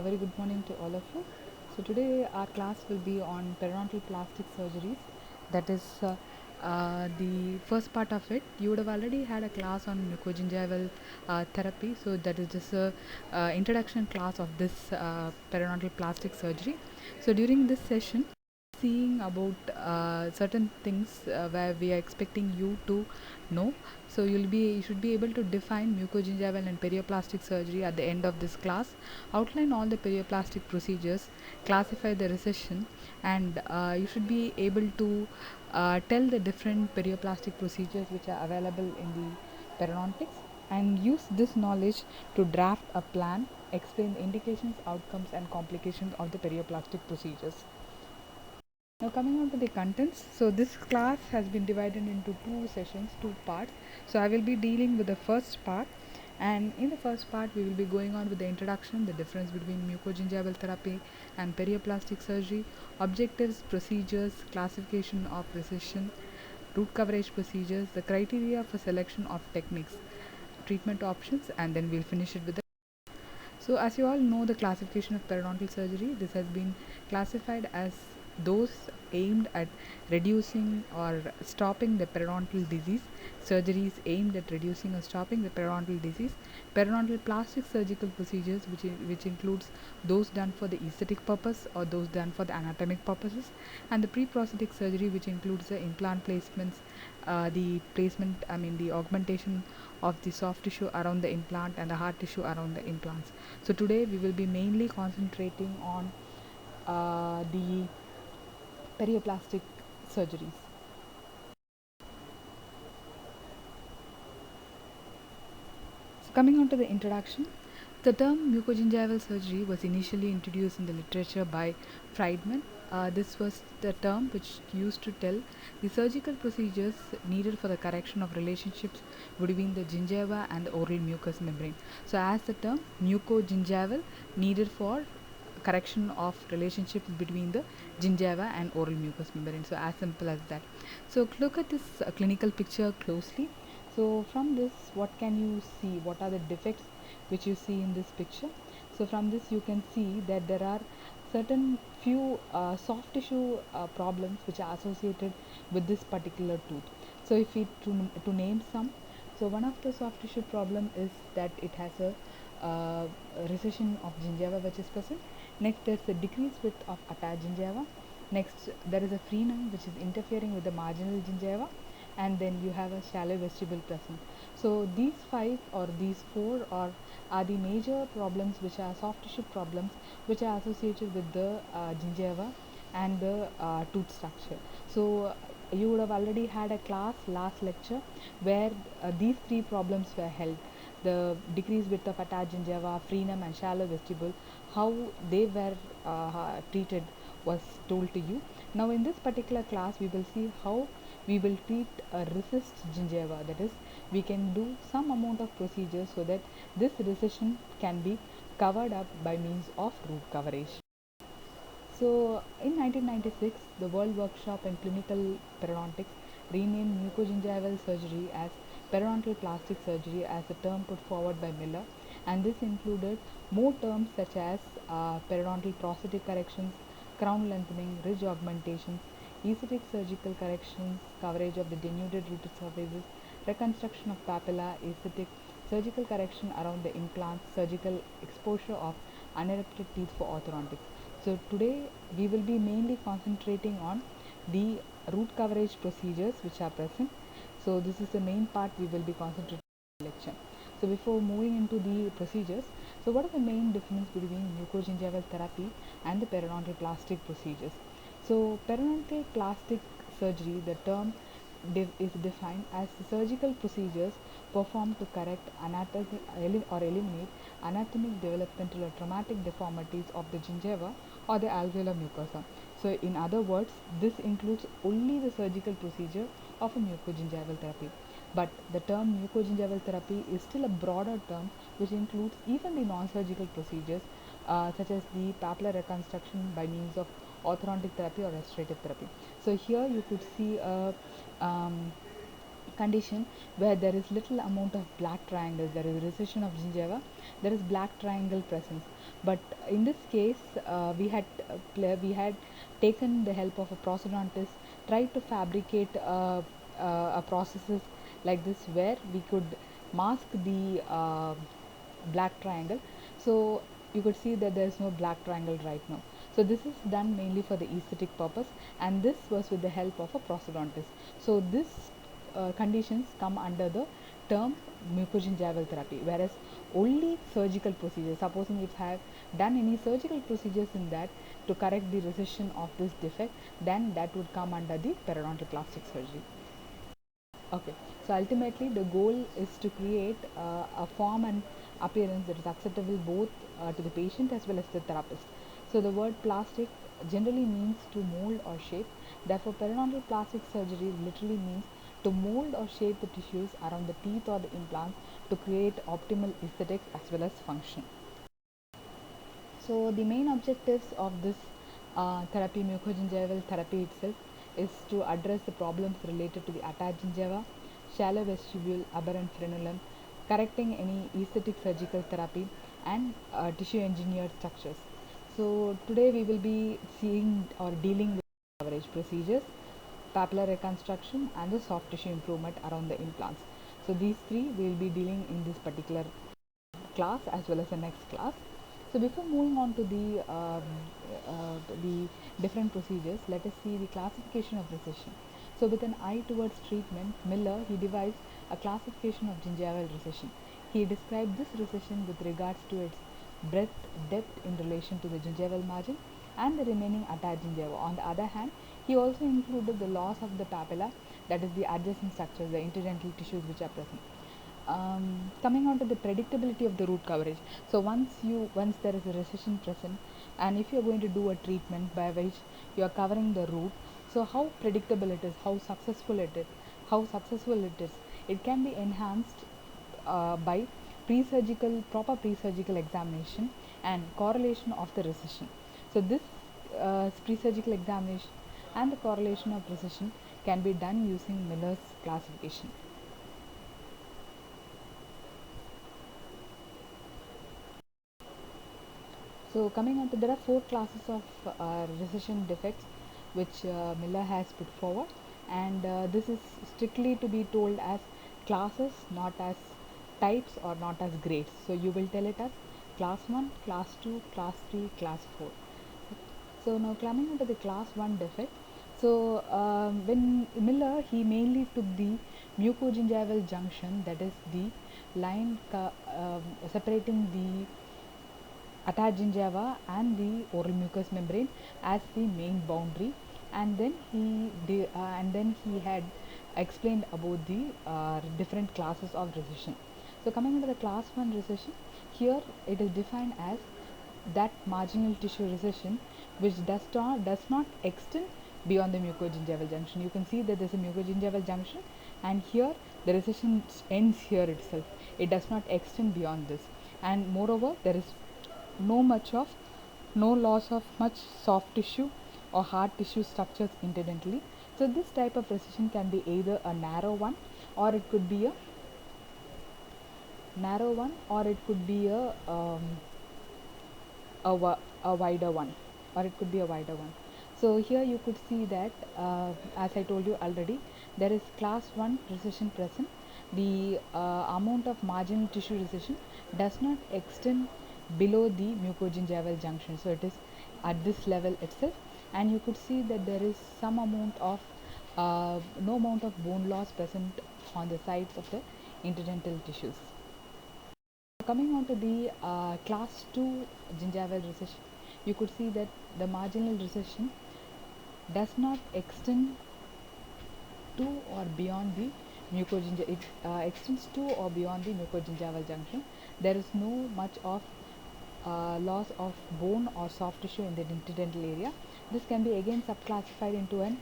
A very good morning to all of you. So today our class will be on periodontal plastic surgeries. That is the first part of it. You would have already had a class on mucogingival therapy. So that is just a introduction class of this periodontal plastic surgery. So during this session, seeing about certain things where we are expecting you to know. So you should be able to define mucogingival and perioplastic surgery at the end of this class, outline all the perioplastic procedures, classify the recession, and you should be able to tell the different perioplastic procedures which are available in the periodontics, and use this knowledge to draft a plan, explain the indications, outcomes, and complications of the perioplastic procedures. Now coming on to the contents, so this class has been divided into two sessions, two parts. So I will be dealing with the first part, and in the first part we will be going on with the introduction, the difference between mucogingival therapy and perioplastic surgery, objectives, procedures, classification of recession, root coverage procedures, the criteria for selection of techniques, treatment options, and then we'll finish it with the. So, as you all know, the classification of periodontal surgery, this has been classified as those aimed at reducing or stopping the periodontal disease, surgeries aimed at reducing or stopping the periodontal disease, periodontal plastic surgical procedures, which includes those done for the aesthetic purpose or those done for the anatomic purposes, and the pre-prosthetic surgery, which includes the implant placements, the augmentation of the soft tissue around the implant and the hard tissue around the implants. So today we will be mainly concentrating on the perioplastic surgeries. So coming on to the introduction, the term mucogingival surgery was initially introduced in the literature by Friedman. This was the term which used to tell the surgical procedures needed for the correction of relationships between the gingiva and the oral mucous membrane. So, as the term mucogingival needed for correction of relationships between the gingiva and oral mucous membrane. So, as simple as that. So, look at this clinical picture closely. So, from this, what can you see? What are the defects which you see in this picture? So, from this, you can see that there are certain few soft tissue problems which are associated with this particular tooth. So, if we to name some, so one of the soft tissue problem is that it has a recession of gingiva which is present. Next, there's a decreased width of attached gingiva. Next, there is a frenum which is interfering with the marginal gingiva, and then you have a shallow vestibule present. So these five or these four are the major problems which are soft tissue problems which are associated with the gingiva and the tooth structure. So you would have already had a class last lecture where these three problems were held: the decreased width of attached gingiva, frenum, and shallow vestibule. How they were treated was told to you. Now in this particular class we will see how we will treat a recessed gingiva, that is, we can do some amount of procedure so that this recession can be covered up by means of root coverage. So in 1996, the World Workshop in Clinical Periodontics renamed mucogingival surgery as periodontal plastic surgery as a term put forward by Miller, and this included more terms such as periodontal prosthetic corrections, crown lengthening, ridge augmentations, aesthetic surgical corrections, coverage of the denuded rooted surfaces, reconstruction of papilla, aesthetic, surgical correction around the implants, surgical exposure of unerupted teeth for orthodontics. So today we will be mainly concentrating on the root coverage procedures which are present. So this is the main part we will be concentrating on in the lecture. So before moving into the procedures, so what are the main difference between mucogingival therapy and the periodontal plastic procedures? So periodontal plastic surgery, the term is defined as the surgical procedures performed to correct or eliminate anatomic, developmental, or traumatic deformities of the gingiva or the alveolar mucosa. So, in other words, this includes only the surgical procedure of a mucogingival therapy. But the term mucogingival therapy is still a broader term which includes even the non-surgical procedures such as the papillary reconstruction by means of orthodontic therapy or restorative therapy. So here you could see a condition where there is little amount of black triangles, there is recession of gingiva, there is black triangle presence. But in this case, we had taken the help of a prosthodontist, tried to fabricate a processes like this where we could mask the black triangle. So you could see that there is no black triangle right now. So this is done mainly for the aesthetic purpose, and this was with the help of a prosthodontist. So this conditions come under the term mucogingival therapy, whereas only surgical procedures, supposing if I have done any surgical procedures in that to correct the recession of this defect, then that would come under the periodontal plastic surgery. Okay, so ultimately the goal is to create a form and appearance that is acceptable both to the patient as well as the therapist. So the word plastic generally means to mold or shape. Therefore, periodontal plastic surgery literally means to mold or shape the tissues around the teeth or the implants to create optimal aesthetics as well as function. So the main objectives of this therapy, mucogingival therapy itself, is to address the problems related to the attached gingiva, shallow vestibule, aberrant frenulum, correcting any aesthetic surgical therapy, and tissue engineered structures. So today we will be seeing or dealing with coverage procedures, papillary reconstruction, and the soft tissue improvement around the implants. So these three we will be dealing in this particular class as well as the next class. So before moving on to the different procedures, let us see the classification of recession. So with an eye towards treatment, Miller he devised a classification of gingival recession. He described this recession with regards to its breadth, depth in relation to the gingival margin and the remaining attached gingiva. On the other hand, he also included the loss of the papilla, that is the adjacent structures, the interdental tissues which are present. Coming on to the predictability of the root coverage. So once there is a recession present, and if you are going to do a treatment by which you are covering the root, so how predictable it is, how successful it is, it can be enhanced by proper pre-surgical examination and correlation of the recession. So this pre-surgical examination and the correlation of recession can be done using Miller's classification. So coming on to, there are four classes of recession defects which Miller has put forward, and this is strictly to be told as classes, not as types or not as grades. So you will tell it as class 1, class 2, class 3, class 4. So now coming on to the class 1 defect. So when Miller he mainly took the mucogingival junction, that is the line separating the attached gingiva and the oral mucous membrane as the main boundary, and then he had explained about the different classes of recession. So coming into the class 1 recession, here it is defined as that marginal tissue recession which does not extend beyond the mucogingival junction. You can see that there is a mucogingival junction, and here the recession ends here itself. It does not extend beyond this, and moreover there is no loss of much soft tissue or hard tissue structures interdentally. So this type of recession can be either a narrow one, or it could be a a wider one, So here you could see that as I told you already, there is class 1 recession present. The amount of marginal tissue recession does not extend below the mucogingival junction, so it is at this level itself, and you could see that there is some amount of no amount of bone loss present on the sides of the interdental tissues. Coming on to the class 2 gingival recession, you could see that the marginal recession does not extend to or beyond the it extends to or beyond the mucogingival junction. There is no much of loss of bone or soft tissue in the interdental area. This can be again subclassified into an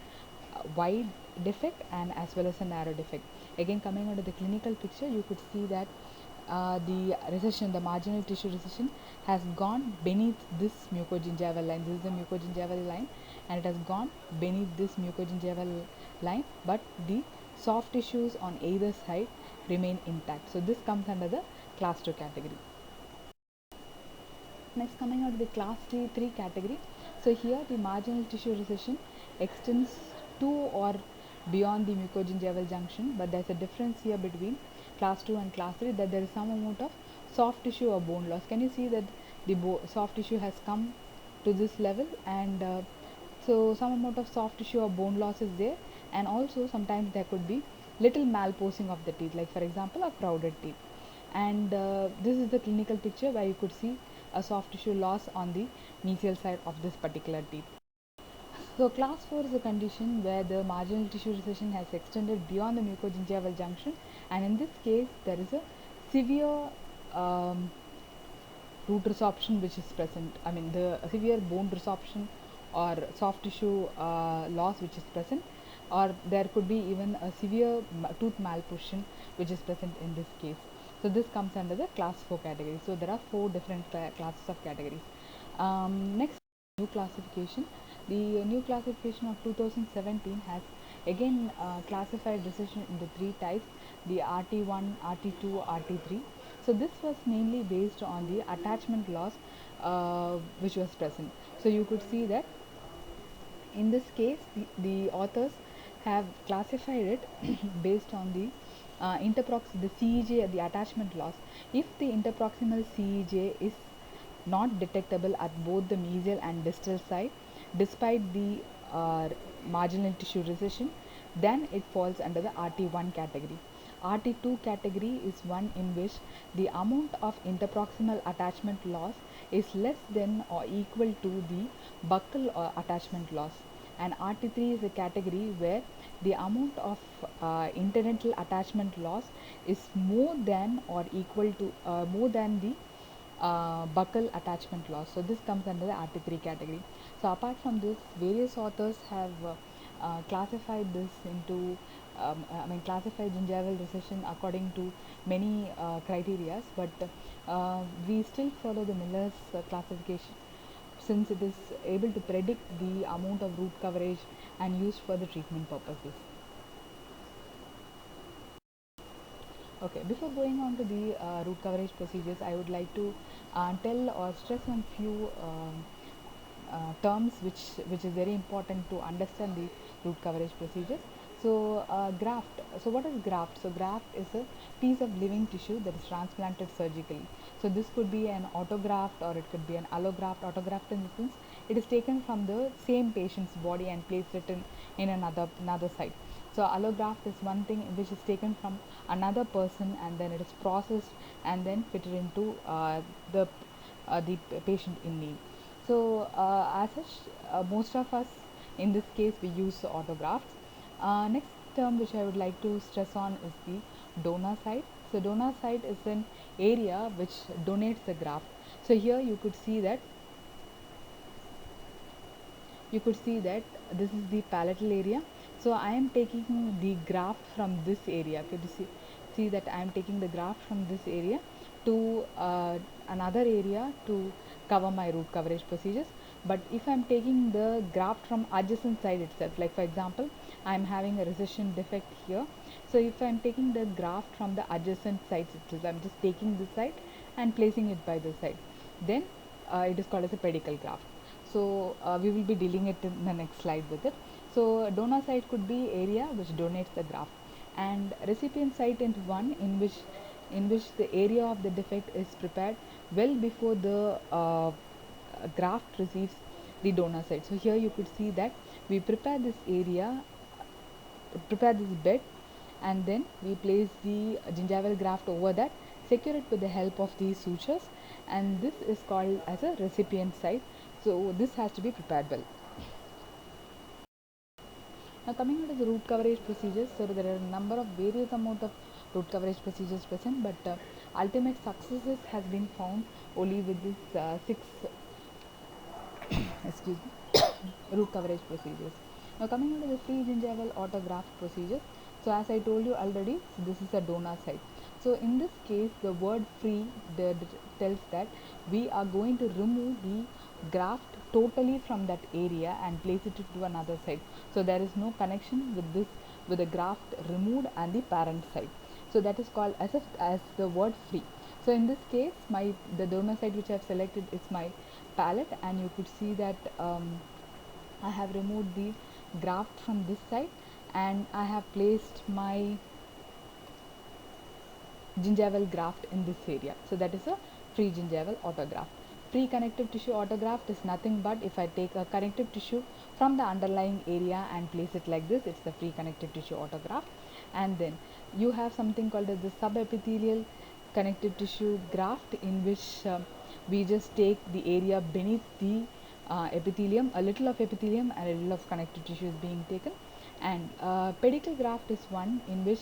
wide defect and as well as a narrow defect. Again, coming onto the clinical picture, you could see that the marginal tissue recession has gone beneath this mucogingival line. This is the mucogingival line, and it has gone beneath this mucogingival line, but the soft tissues on either side remain intact. So this comes under the class 2 category. Next, coming out of the class 3 category. So here the marginal tissue recession extends to or beyond the mucogingival junction, but there's a difference here between class 2 and class 3, that there is some amount of soft tissue or bone loss. Can you see that the soft tissue has come to this level, and so some amount of soft tissue or bone loss is there, and also sometimes there could be little malposing of the teeth, like for example a crowded teeth. And this is the clinical picture where you could see a soft tissue loss on the mesial side of this particular teeth. So class 4 is a condition where the marginal tissue recession has extended beyond the mucogingival junction, and in this case there is a severe root resorption which is present. I mean the severe bone resorption or soft tissue loss which is present, or there could be even a severe tooth malposition which is present in this case. So this comes under the class 4 category. So there are 4 different classes of categories. Next, new classification. The new classification of 2017 has again classified recession into 3 types: the RT1, RT2, RT3. So this was mainly based on the attachment loss which was present. So you could see that in this case the authors have classified it based on the the CEJ, the attachment loss. If the interproximal CEJ is not detectable at both the mesial and distal side despite the marginal tissue recession, then it falls under the RT1 category. RT2 category is one in which the amount of interproximal attachment loss is less than or equal to the buccal attachment loss. And RT3 is a category where the amount of interdental attachment loss is more than or equal to more than the buccal attachment loss. So this comes under the RT3 category. So apart from this, various authors have classified this into classified gingival recession according to many criteria, but we still follow the Miller's classification, since it is able to predict the amount of root coverage and used for the treatment purposes. Okay, before going on to the root coverage procedures, I would like to tell or stress on few terms which is very important to understand the root coverage procedures. So graft. So what is graft? So graft is a piece of living tissue that is transplanted surgically. So this could be an autograft or it could be an allograft. Autograft in the sense it is taken from the same patient's body and placed it in another site. So allograft is one thing which is taken from another person and then it is processed and then fitted into the patient in need. So as such, most of us in this case we use autografts. Next term which I would like to stress on is the donor site. So donor site is an area which donates the graft. So here you could see that this is the palatal area. So I am taking the graft from this area. Could you see that I am taking the graft from this area to another area to cover my root coverage procedures. But if I am taking the graft from adjacent side itself, like for example I am having a recession defect here, so if I am taking the graft from the adjacent sides itself, I am just taking this side and placing it by this side, then it is called as a pedicle graft. So we will be dealing it in the next slide with it. So donor site could be area which donates the graft, and recipient site is one in which the area of the defect is prepared well before the graft receives the donor site. So here you could see that we prepare this area, prepare this bed, and then we place the gingival graft over that, secure it with the help of these sutures, and this is called as a recipient site. So this has to be prepared well. Now coming on to the root coverage procedures, so there are a number of various amount of root coverage procedures present, but ultimate successes has been found only with these 6 excuse me root coverage procedures. Now coming on to the free gingival autograft procedures, so as I told you already, so this is a donor site. So in this case the word free tells that we are going to remove the graft totally from that area and place it to another site. So there is no connection with this with the graft removed and the parent side. So that is called as the word free. So in this case, the donor side which I have selected is my palette, and you could see that I have removed the graft from this side, and I have placed my gingival graft in this area. So that is a free gingival autograft. Free connective tissue autograft is nothing but if I take a connective tissue from the underlying area and place it like this, it's the free connective tissue autograft. And then you have something called as the subepithelial connective tissue graft, in which we just take the area beneath the epithelium, a little of epithelium and a little of connective tissue is being taken. And pedicle graft is one in which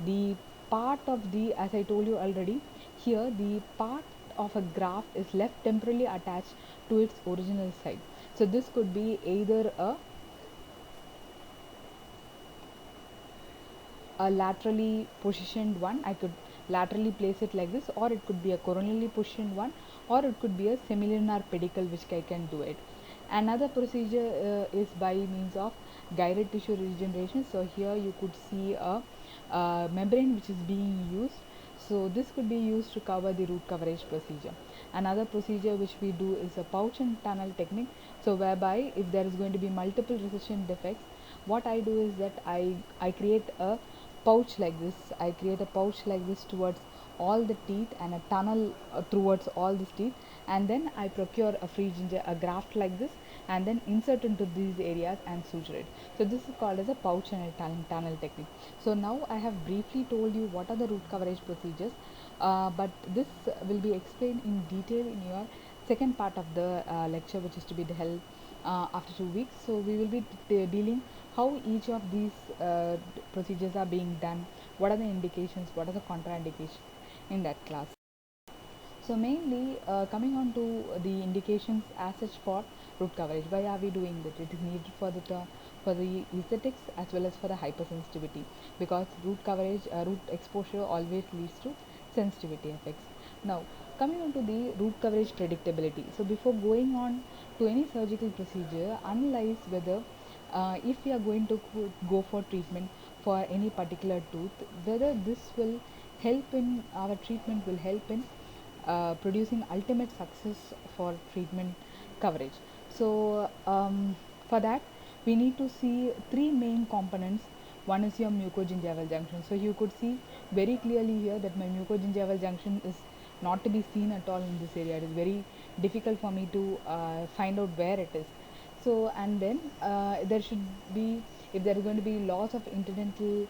the part of the, as I told you already, here the part of a graft is left temporarily attached to its original site. So this could be either a laterally positioned one, I could laterally place it like this, or it could be a coronally positioned one, or it could be a semilunar pedicle which I can do it. Another procedure is by means of guided tissue regeneration. So here you could see a membrane which is being used. So this could be used to cover the root coverage procedure. Another procedure which we do is a pouch and tunnel technique. So whereby if there is going to be multiple recession defects, what I do is that I create a pouch like this. I create a pouch like this towards all the teeth and a tunnel towards all these teeth, and then I procure a free ginger, a graft like this, and then insert into these areas and suture it. So this is called as a pouch and a tunnel technique. So now I have briefly told you what are the root coverage procedures, but this will be explained in detail in your second part of the lecture, which is to be held after 2 weeks. So we will be dealing how each of these procedures are being done, what are the indications, what are the contraindications in that class. So mainly coming on to the indications as such for root coverage. Why are we doing that? It is needed for the aesthetics as well as for the hypersensitivity, because root coverage, root exposure always leads to sensitivity effects. Now coming on to the root coverage predictability. So before going on to any surgical procedure, analyze whether if we are going to go for treatment for any particular tooth, whether this will help in our treatment, will help in producing ultimate success for treatment coverage. So for that we need to see three main components. One is your mucogingival junction. So you could see very clearly here that my mucogingival junction is not to be seen at all in this area. It is very difficult for me to find out where it is. So and then there should be, if there is going to be loss of interdental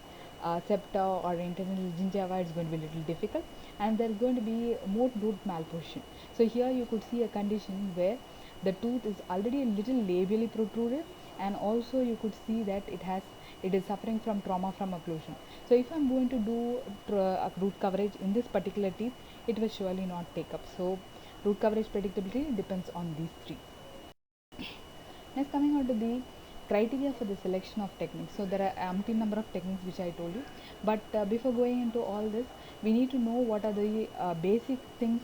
septa or internal gingiva, it's going to be a little difficult, and there is going to be more root malposition. So here you could see a condition where the tooth is already a little labially protruded, and also you could see that it is suffering from trauma from occlusion. So if I'm going to do root coverage in this particular teeth, it will surely not take up. So root coverage predictability depends on these three. Next, coming on to the criteria for the selection of techniques. So there are umpteen number of techniques which I told you, but before going into all this, we need to know what are the basic things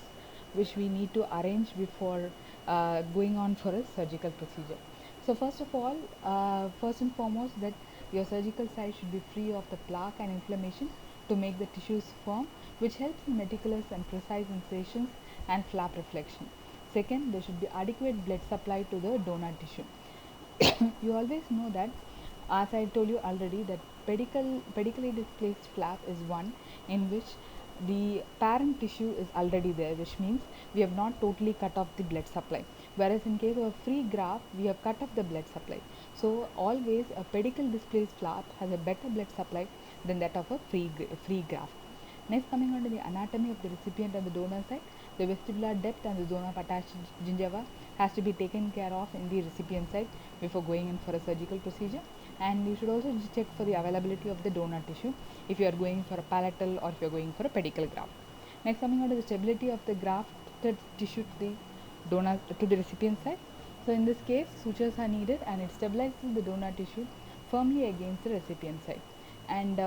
which we need to arrange before going on for a surgical procedure. So first of all, first and foremost, that your surgical site should be free of the plaque and inflammation to make the tissues firm, which helps in meticulous and precise incisions and flap reflection. Second, there should be adequate blood supply to the donor tissue. You always know that, as I told you already, that pedically displaced flap is one in which the parent tissue is already there, which means we have not totally cut off the blood supply, whereas in case of a free graft we have cut off the blood supply. So always a pedicle displaced flap has a better blood supply than that of a free graft. Next, coming on to the anatomy of the recipient and the donor side, the vestibular depth and the zone of attached gingiva has to be taken care of in the recipient side before going in for a surgical procedure. And you should also check for the availability of the donor tissue if you are going for a palatal or if you are going for a pedicle graft. Next, coming on to the stability of the grafted tissue to the donor to the recipient side. So in this case, sutures are needed and it stabilizes the donor tissue firmly against the recipient side. And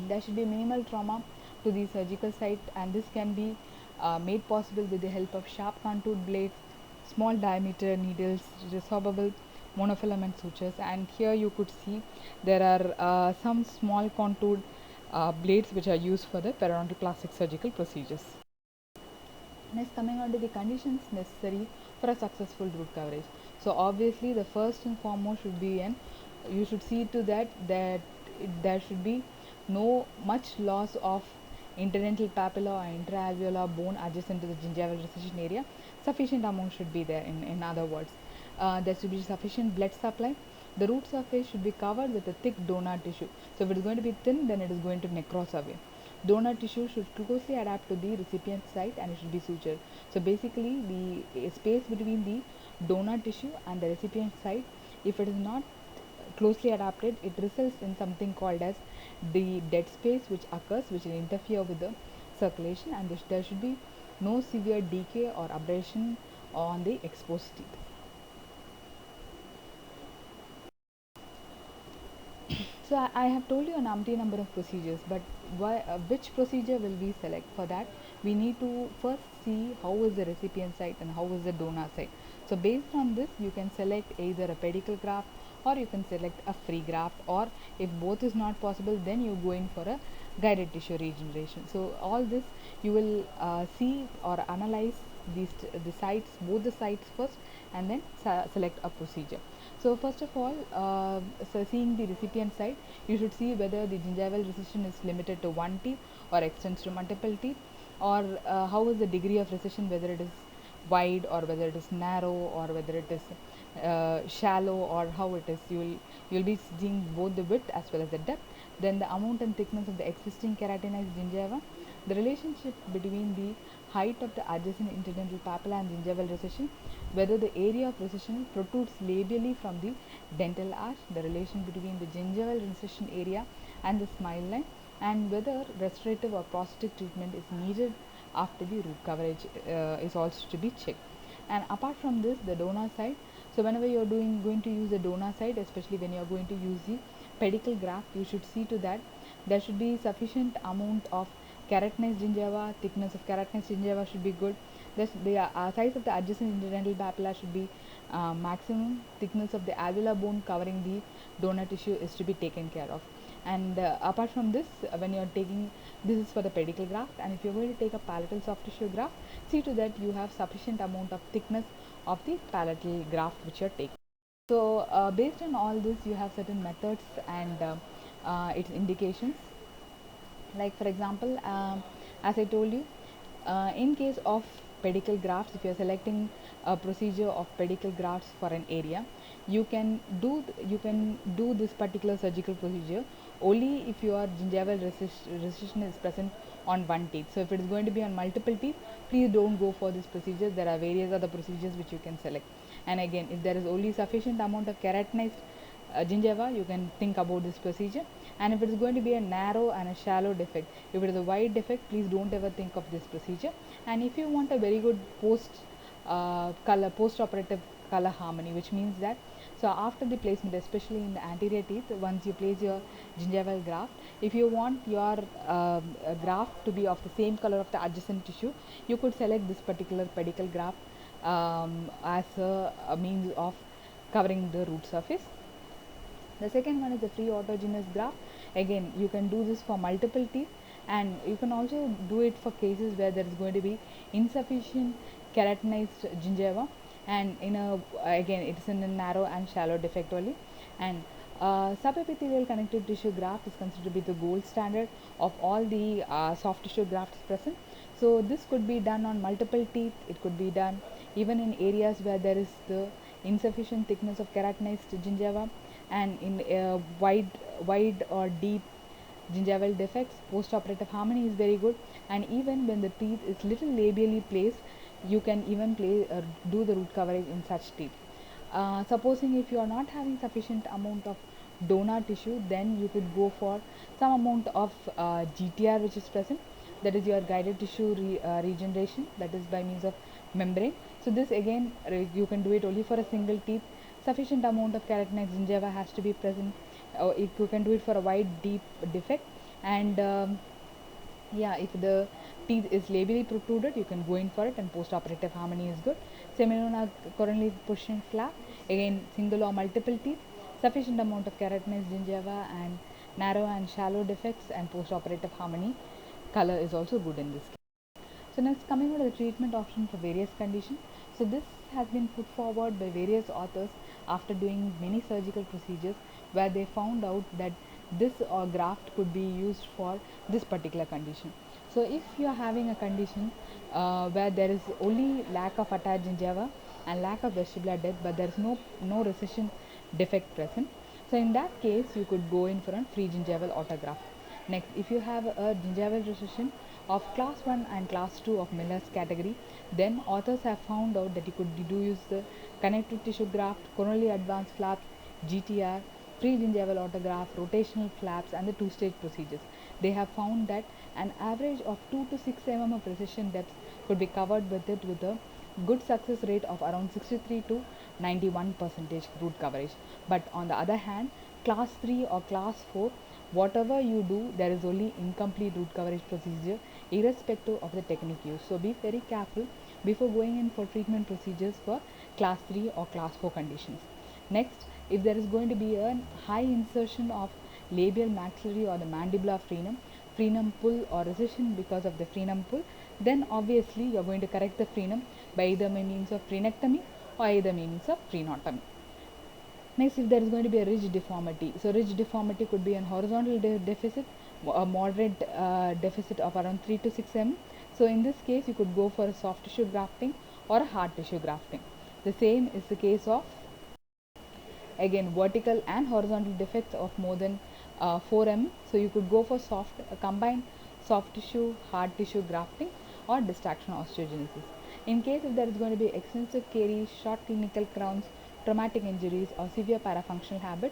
there should be minimal trauma to the surgical site, and this can be made possible with the help of sharp contoured blades, small diameter needles, resorbable monofilament sutures, and here you could see there are some small contoured blades which are used for the periodontoplastic surgical procedures. Next, coming on to the conditions necessary for a successful root coverage. So obviously the first and foremost should be you should see to that there should be no much loss of interdental papilla or intraalveolar bone adjacent to the gingival recession area. Sufficient amount should be there, in other words. There should be sufficient blood supply. The root surface should be covered with a thick donor tissue. So if it is going to be thin, then it is going to necrose away. Donor tissue should closely adapt to the recipient site and it should be sutured. So basically the space between the donor tissue and the recipient site, if it is not closely adapted, it results in something called as the dead space which occurs, which will interfere with the circulation, and there should be no severe decay or abrasion on the exposed teeth. So I have told you an umpty number of procedures, but which procedure will we select? For that, we need to first see how is the recipient site and how is the donor site. So based on this, you can select either a pedicle graft or you can select a free graft, or if both is not possible, then you go in for a guided tissue regeneration. So all this you will see or analyze the sites, both the sites first, and then select a procedure. So first of all, so seeing the recipient side, you should see whether the gingival recession is limited to one teeth or extends to multiple teeth, or how is the degree of recession, whether it is wide or whether it is narrow or whether it is shallow, or how it is. You will be seeing both the width as well as the depth. Then the amount and thickness of the existing keratinized gingiva, the relationship between the height of the adjacent interdental papilla and gingival recession, whether the area of recession protrudes labially from the dental arch, the relation between the gingival recession area and the smile line, and whether restorative or prosthetic treatment is needed after the root coverage is also to be checked. And apart from this, the donor side, so whenever you are going to use the donor side, especially when you are going to use the pedicle graft, you should see to that there should be sufficient amount of keratinized gingiva, thickness of keratinized gingiva should be good. The size of the adjacent interdental papilla should be maximum. Thickness of the alveolar bone covering the donor tissue is to be taken care of. And apart from this, when you are taking, this is for the pedicle graft, and if you are going to take a palatal soft tissue graft, see to that you have sufficient amount of thickness of the palatal graft which you are taking. So based on all this, you have certain methods and its indications. Like for example, as I told you, in case of pedicle grafts, if you are selecting a procedure of pedicle grafts for an area, you can do this particular surgical procedure only if your gingival recession is present on one teeth. So if it is going to be on multiple teeth, please don't go for this procedure. There are various other procedures which you can select. And again, if there is only sufficient amount of keratinized gingiva, you can think about this procedure. And if it is going to be a narrow and a shallow defect, if it is a wide defect, please don't ever think of this procedure. And if you want a very good post operative color harmony, which means that, so after the placement, especially in the anterior teeth, once you place your gingival graft, if you want your graft to be of the same color of the adjacent tissue, you could select this particular pedicle graft as a means of covering the root surface. The second one is the free autogenous graft. Again, you can do this for multiple teeth, and you can also do it for cases where there is going to be insufficient keratinized gingiva, and again it is in a narrow and shallow defect only. And subepithelial connective tissue graft is considered to be the gold standard of all the soft tissue grafts present. So this could be done on multiple teeth. It could be done even in areas where there is the insufficient thickness of keratinized gingiva, and in wide or deep gingival defects, post-operative harmony is very good. And even when the teeth is little labially placed, you can even do the root coverage in such teeth. Supposing if you are not having sufficient amount of donor tissue, then you could go for some amount of GTR which is present, that is your guided tissue regeneration, that is by means of membrane. So this again you can do it only for a single teeth. Sufficient amount of keratinized gingiva has to be present. You can do it for a wide deep defect. And Yeah, if the teeth is labially protruded, you can go in for it, and post-operative harmony is good. Seminoma coronally pushing flap, again single or multiple teeth, sufficient amount of keratinized gingiva, and narrow and shallow defects, and post-operative harmony. Color is also good in this case. So next, coming on to the treatment option for various conditions. So this has been put forward by various authors after doing many surgical procedures, where they found out that this graft could be used for this particular condition. So if you are having a condition where there is only lack of attached gingiva and lack of vestibular depth, but there is no recession defect present, so in that case you could go in for a free gingival autograft. Next, if you have a gingival recession of class 1 and class 2 of Miller's category, then authors have found out that you could do use the connective tissue graft, coronally advanced flaps, GTR, free gingival autograft, rotational flaps, and the two-stage procedures. They have found that an average of 2 to 6 mm of precision depth could be covered with it, with a good success rate of around 63 to 91% root coverage. But on the other hand, class 3 or class 4, whatever you do, there is only incomplete root coverage procedure irrespective of the technique used. So be very careful before going in for treatment procedures for class 3 or class 4 conditions. Next, if there is going to be a high insertion of labial maxillary or the mandibular frenum pull or recession because of the frenum pull, then obviously you are going to correct the frenum by either means of frenectomy or either means of frenotomy. Next, if there is going to be a ridge deformity, so ridge deformity could be an horizontal deficit, a moderate deficit of around 3 to 6 mm. So in this case, you could go for a soft tissue grafting or a hard tissue grafting. The same is the case of, again, vertical and horizontal defects of more than 4 mm. So you could go for combined soft tissue, hard tissue grafting, or distraction osteogenesis. In case if there is going to be extensive caries, short clinical crowns, traumatic injuries, or severe parafunctional habit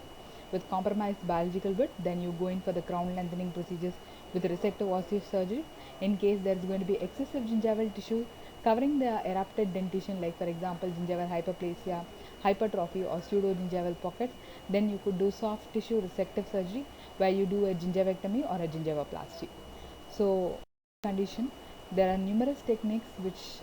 with compromised biological width, then you go in for the crown lengthening procedures with resective osteosurgery. In case there is going to be excessive gingival tissue covering the erupted dentition, like for example gingival hyperplasia, hypertrophy, or pseudogingival pockets, then you could do soft tissue resective surgery where you do a gingivectomy or a gingivoplasty. So condition, there are numerous techniques which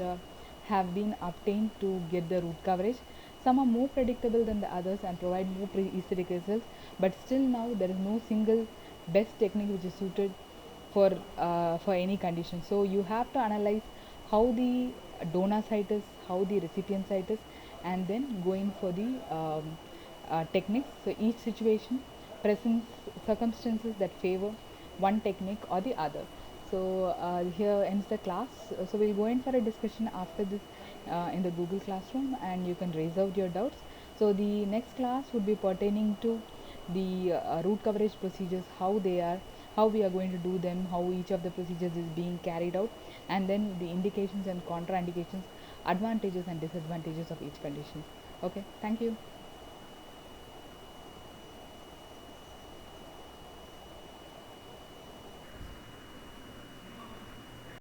have been obtained to get the root coverage. Some are more predictable than the others and provide more aesthetic results, but still now there is no single best technique which is suited for any condition. So you have to analyze how the donor site is, how the recipient site is, and then going for the techniques. So each situation presents circumstances that favor one technique or the other. So here ends the class. So we'll go in for a discussion after this in the Google Classroom, and you can raise out your doubts. So the next class would be pertaining to the root coverage procedures, how they are, how we are going to do them, how each of the procedures is being carried out, and then the indications and contraindications, advantages and disadvantages of each condition. Okay, thank you.